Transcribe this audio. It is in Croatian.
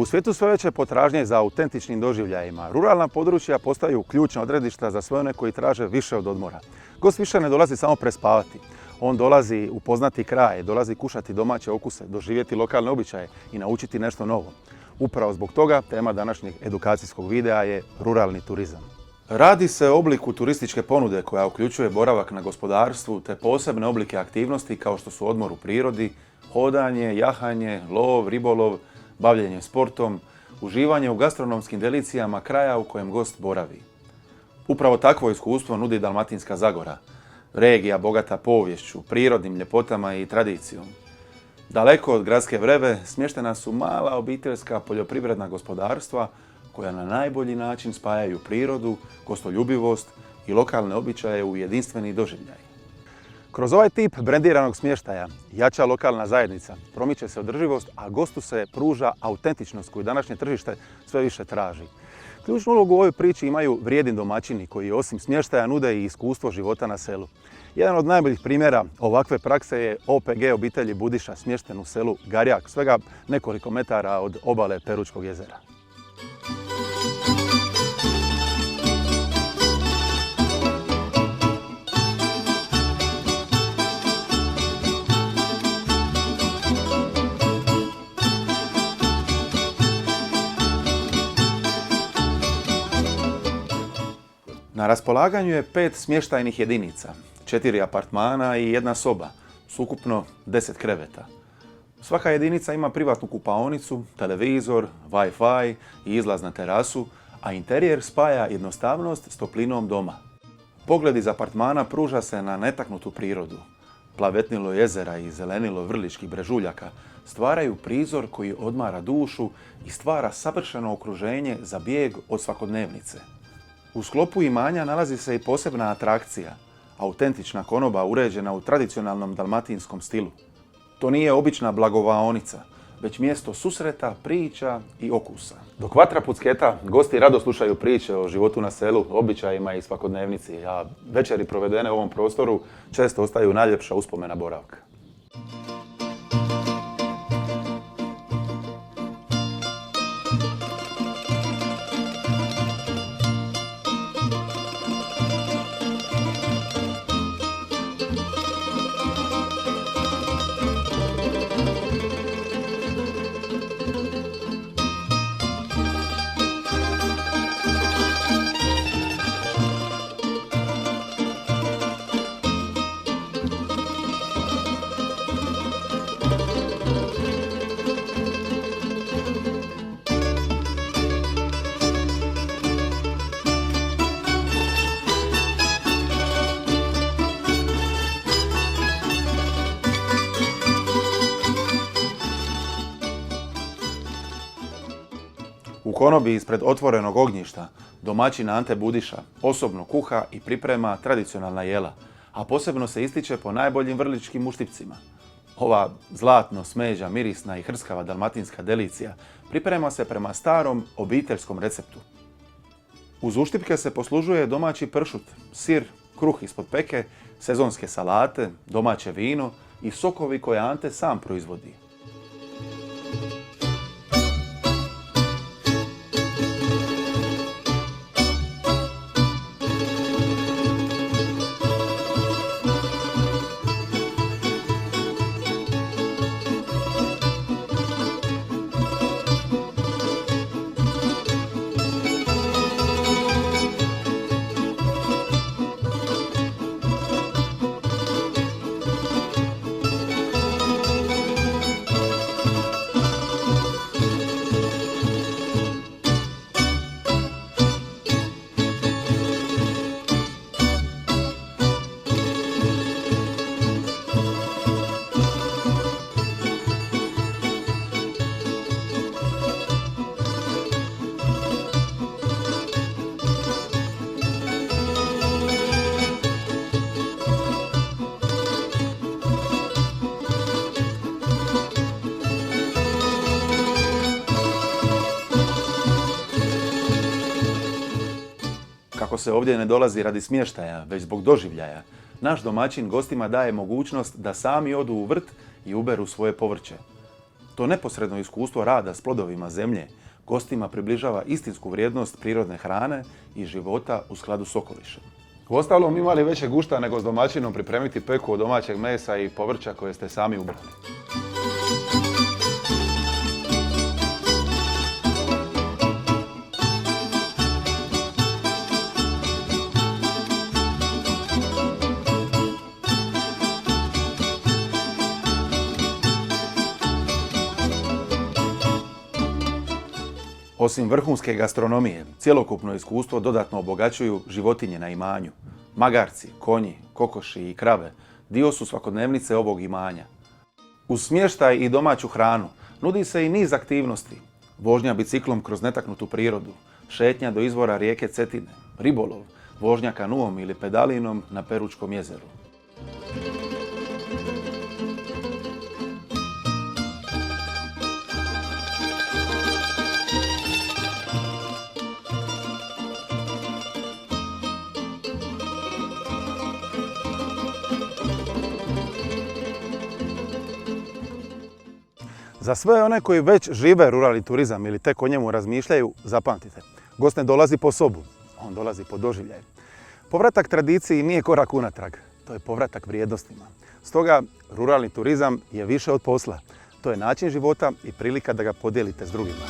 svijetu sve veće potražnje za autentičnim doživljajima, ruralna područja postaju ključna odredišta za sve one koji traže više od odmora. Gost više ne dolazi samo prespavati. On dolazi upoznati kraj, dolazi kušati domaće okuse, doživjeti lokalne običaje i naučiti nešto novo. Upravo zbog toga tema današnjeg edukacijskog videa je ruralni turizam. Radi se o obliku turističke ponude koja uključuje boravak na gospodarstvu te posebne oblike aktivnosti kao što su odmor u prirodi, hodanje, jahanje, lov, ribolov, bavljenje sportom, uživanje u gastronomskim delicijama kraja u kojem gost boravi. Upravo takvo iskustvo nudi Dalmatinska Zagora, regija bogata poviješću, prirodnim ljepotama i tradicijom. Daleko od gradske vrebe smještena su mala obiteljska poljoprivredna gospodarstva koja na najbolji način spajaju prirodu, gostoljubivost i lokalne običaje u jedinstveni doživljaj. Kroz ovaj tip brendiranog smještaja jača lokalna zajednica, promiče se održivost, a gostu se pruža autentičnost koju današnje tržište sve više traži. Ključnu ulogu u ovoj priči imaju vrijedni domaćini koji osim smještaja nude i iskustvo života na selu. Jedan od najboljih primjera ovakve prakse je OPG obitelji Budiša smješten u selu Garjak, svega nekoliko metara od obale Peručkog jezera. Na raspolaganju je 5 smještajnih jedinica, 4 apartmana i 1 soba, s ukupno 10 kreveta. Svaka jedinica ima privatnu kupaonicu, televizor, Wi-Fi i izlaz na terasu, a interijer spaja jednostavnost s toplinom doma. Pogled iz apartmana pruža se na netaknutu prirodu. Plavetnilo jezera i zelenilo vrličkih brežuljaka stvaraju prizor koji odmara dušu i stvara savršeno okruženje za bijeg od svakodnevnice. U sklopu imanja nalazi se i posebna atrakcija, autentična konoba uređena u tradicionalnom dalmatinskom stilu. To nije obična blagovaonica, već mjesto susreta, priča i okusa. Dok vatra pucketa, gosti rado slušaju priče o životu na selu, običajima i svakodnevnici, a večeri provedene u ovom prostoru često ostaju najljepša uspomena boravka. U konobi ispred otvorenog ognjišta domaćin Ante Budiša osobno kuha i priprema tradicionalna jela, a posebno se ističe po najboljim vrličkim uštipcima. Ova zlatno, smeđa, mirisna i hrskava dalmatinska delicija priprema se prema starom obiteljskom receptu. Uz uštipke se poslužuje domaći pršut, sir, kruh ispod peke, sezonske salate, domaće vino i sokovi koje Ante sam proizvodi. Kako se ovdje ne dolazi radi smještaja, već zbog doživljaja, naš domaćin gostima daje mogućnost da sami odu u vrt i uberu svoje povrće. To neposredno iskustvo rada s plodovima zemlje gostima približava istinsku vrijednost prirodne hrane i života u skladu s okolišem. Uostalom, ima li većeg gušta nego s domaćinom pripremiti peku od domaćeg mesa i povrća koje ste sami ubrali? Osim vrhunske gastronomije, cjelokupno iskustvo dodatno obogaćuju životinje na imanju. Magarci, konji, kokoši i krave dio su svakodnevnice ovog imanja. Uz smještaj i domaću hranu nudi se i niz aktivnosti. Vožnja biciklom kroz netaknutu prirodu, šetnja do izvora rijeke Cetine, ribolov, vožnja kanuom ili pedalinom na Peručkom jezeru. Za sve one koji već žive ruralni turizam ili tek o njemu razmišljaju, zapamtite. Gost ne dolazi po sobu, on dolazi po doživljaj. Povratak tradiciji nije korak unatrag, to je povratak vrijednostima. Stoga, ruralni turizam je više od posla. To je način života i prilika da ga podijelite s drugima.